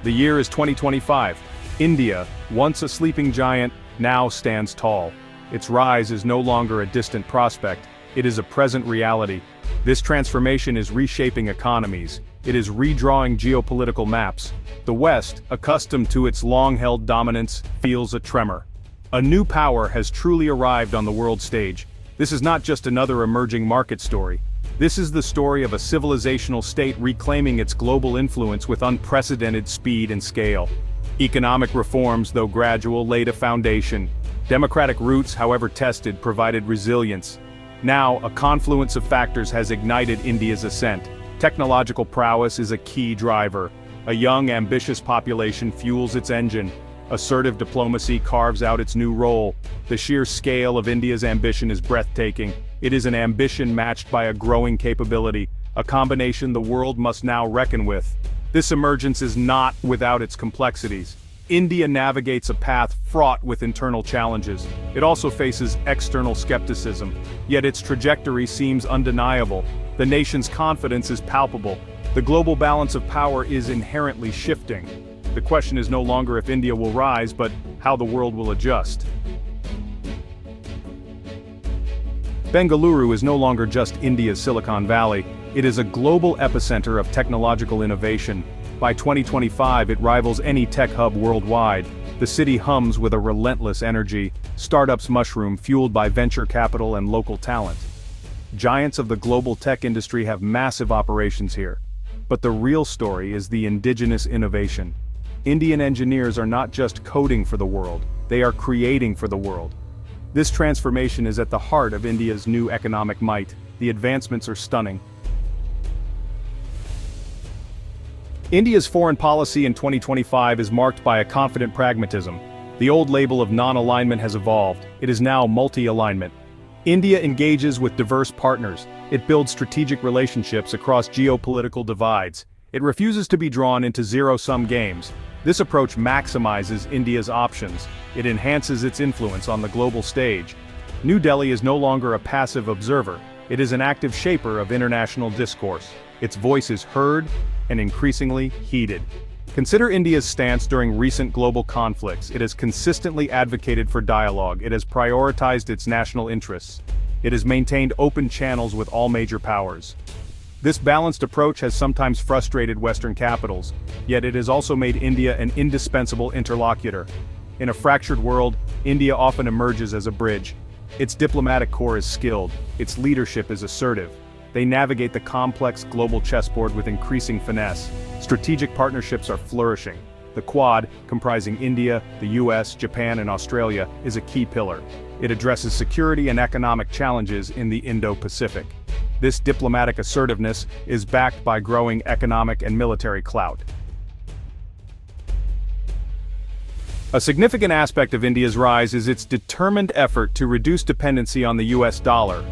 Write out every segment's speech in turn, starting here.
The year is 2025. India, once a sleeping giant, now stands tall. Its rise is no longer a distant prospect, it is a present reality. This transformation is reshaping economies. It is redrawing geopolitical maps. The West, accustomed to its long-held dominance, feels a tremor. A new power has truly arrived on the world stage. This is not just another emerging market story. This is the story of a civilizational state reclaiming its global influence with unprecedented speed and scale. Economic reforms, though gradual, laid a foundation. Democratic roots, however tested, provided resilience. Now, a confluence of factors has ignited India's ascent. Technological prowess is a key driver. A young, ambitious population fuels its engine. Assertive diplomacy carves out its new role. The sheer scale of India's ambition is breathtaking. It is an ambition matched by a growing capability, a combination the world must now reckon with. This emergence is not without its complexities. India navigates a path fraught with internal challenges. It also faces external skepticism, yet its trajectory seems undeniable. The nation's confidence is palpable. The global balance of power is inherently shifting. The question is no longer if India will rise, but how the world will adjust. Bengaluru is no longer just India's Silicon Valley, it is a global epicenter of technological innovation. By 2025 it rivals any tech hub worldwide. The city hums with a relentless energy, startups mushroom fueled by venture capital and local talent. Giants of the global tech industry have massive operations here. But the real story is the indigenous innovation. Indian engineers are not just coding for the world, they are creating for the world. This transformation is at the heart of India's new economic might. The advancements are stunning. India's foreign policy in 2025 is marked by a confident pragmatism. The old label of non-alignment has evolved. It is now multi-alignment. India engages with diverse partners. It builds strategic relationships across geopolitical divides. It refuses to be drawn into zero-sum games. This approach maximizes India's options. It enhances its influence on the global stage. New Delhi is no longer a passive observer. It is an active shaper of international discourse. Its voice is heard and increasingly heeded. Consider India's stance during recent global conflicts. It has consistently advocated for dialogue. It has prioritized its national interests. It has maintained open channels with all major powers. This balanced approach has sometimes frustrated Western capitals, yet it has also made India an indispensable interlocutor. In a fractured world, India often emerges as a bridge. Its diplomatic corps is skilled, its leadership is assertive. They navigate the complex global chessboard with increasing finesse. Strategic partnerships are flourishing. The Quad, comprising India, the US, Japan, and Australia, is a key pillar. It addresses security and economic challenges in the Indo-Pacific. This diplomatic assertiveness is backed by growing economic and military clout. A significant aspect of India's rise is its determined effort to reduce dependency on the US dollar.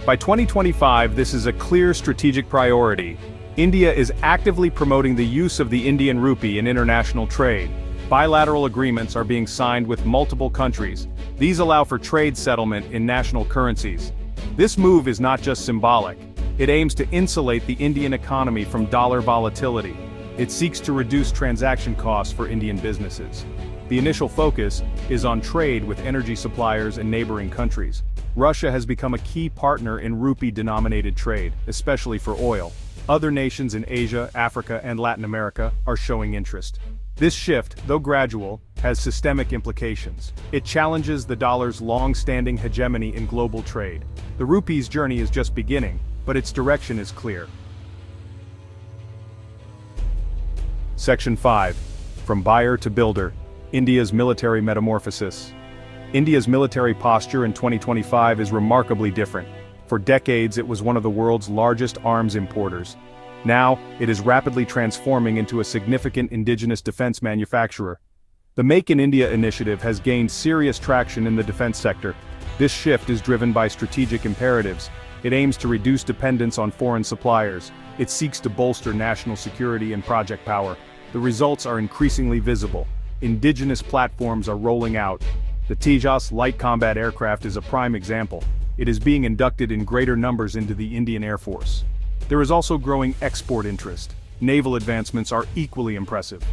By 2025, this is a clear strategic priority. India is actively promoting the use of the Indian rupee in international trade. Bilateral agreements are being signed with multiple countries. These allow for trade settlement in national currencies. This move is not just symbolic. It aims to insulate the Indian economy from dollar volatility. It seeks to reduce transaction costs for Indian businesses. The initial focus is on trade with energy suppliers and neighboring countries. Russia has become a key partner in rupee-denominated trade, especially for oil. Other nations in Asia, Africa, and Latin America are showing interest. This shift, though gradual, has systemic implications. It challenges the dollar's long-standing hegemony in global trade. The rupee's journey is just beginning, but its direction is clear. Section 5. From Buyer to Builder, India's Military Metamorphosis. India's military posture in 2025 is remarkably different. For decades it was one of the world's largest arms importers. Now, it is rapidly transforming into a significant indigenous defense manufacturer. The Make in India initiative has gained serious traction in the defense sector. This shift is driven by strategic imperatives. It aims to reduce dependence on foreign suppliers. It seeks to bolster national security and project power. The results are increasingly visible. Indigenous platforms are rolling out. The Tejas light combat aircraft is a prime example. It is being inducted in greater numbers into the Indian Air Force. There is also growing export interest. Naval advancements are equally impressive.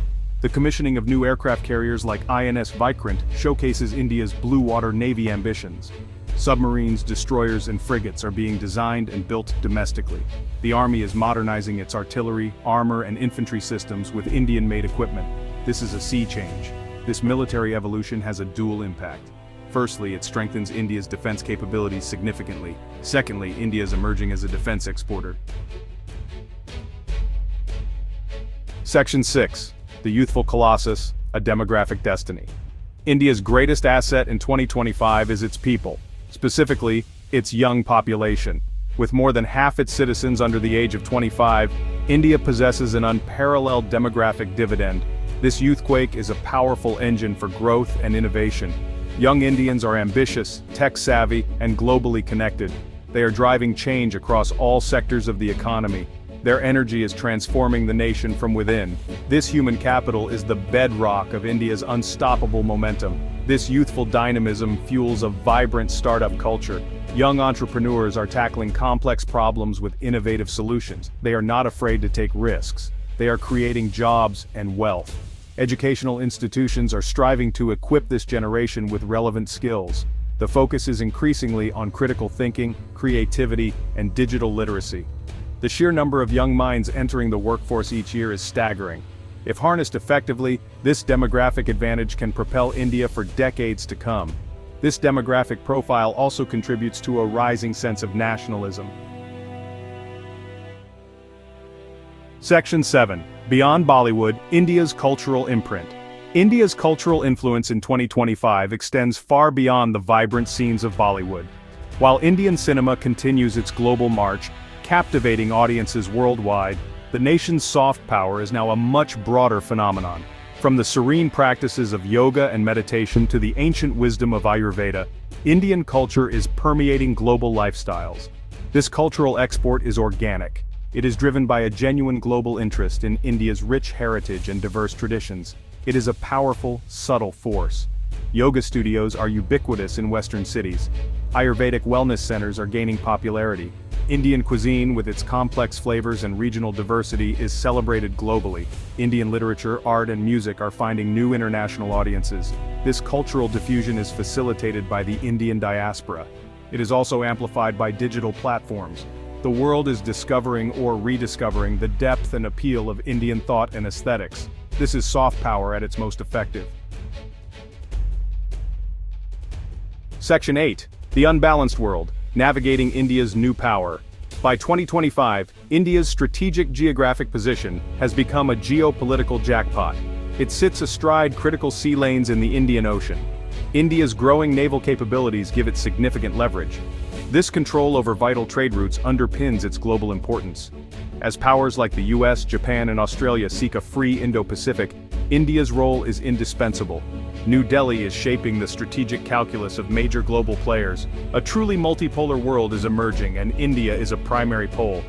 The commissioning of new aircraft carriers like INS Vikrant showcases India's blue water navy ambitions. Submarines, destroyers, and frigates are being designed and built domestically. The army is modernizing its artillery, armor, and infantry systems with Indian-made equipment. This is a sea change. This military evolution has a dual impact. Firstly, it strengthens India's defense capabilities significantly. Secondly, India is emerging as a defense exporter. Section 6. The Youthful Colossus, a Demographic Destiny. India's greatest asset in 2025 is its people, specifically, its young population. With more than half its citizens under the age of 25, India possesses an unparalleled demographic dividend. This youthquake is a powerful engine for growth and innovation. Young Indians are ambitious, tech-savvy, and globally connected. They are driving change across all sectors of the economy. Their energy is transforming the nation from within. This human capital is the bedrock of India's unstoppable momentum. This youthful dynamism fuels a vibrant startup culture. Young entrepreneurs are tackling complex problems with innovative solutions. They are not afraid to take risks. They are creating jobs and wealth. Educational institutions are striving to equip this generation with relevant skills. The focus is increasingly on critical thinking, creativity, and digital literacy. The sheer number of young minds entering the workforce each year is staggering. If harnessed effectively, this demographic advantage can propel India for decades to come. This demographic profile also contributes to a rising sense of nationalism. Section 7. Beyond Bollywood, India's cultural imprint. India's cultural influence in 2025 extends far beyond the vibrant scenes of Bollywood. While Indian cinema continues its global march, captivating audiences worldwide, the nation's soft power is now a much broader phenomenon. From the serene practices of yoga and meditation to the ancient wisdom of Ayurveda, Indian culture is permeating global lifestyles. This cultural export is organic. It is driven by a genuine global interest in India's rich heritage and diverse traditions. It is a powerful, subtle force. Yoga studios are ubiquitous in Western cities. Ayurvedic wellness centers are gaining popularity. Indian cuisine, with its complex flavors and regional diversity, is celebrated globally. Indian literature, art, and music are finding new international audiences. This cultural diffusion is facilitated by the Indian diaspora. It is also amplified by digital platforms. The world is discovering or rediscovering the depth and appeal of Indian thought and aesthetics. This is soft power at its most effective. Section 8. The Unbalanced World, Navigating India's New Power. By 2025, India's strategic geographic position has become a geopolitical jackpot. It sits astride critical sea lanes in the Indian Ocean. India's growing naval capabilities give it significant leverage. This control over vital trade routes underpins its global importance. As powers like the US, Japan, and Australia seek a free Indo-Pacific, India's role is indispensable. New Delhi is shaping the strategic calculus of major global players. A truly multipolar world is emerging, and India is a primary pole.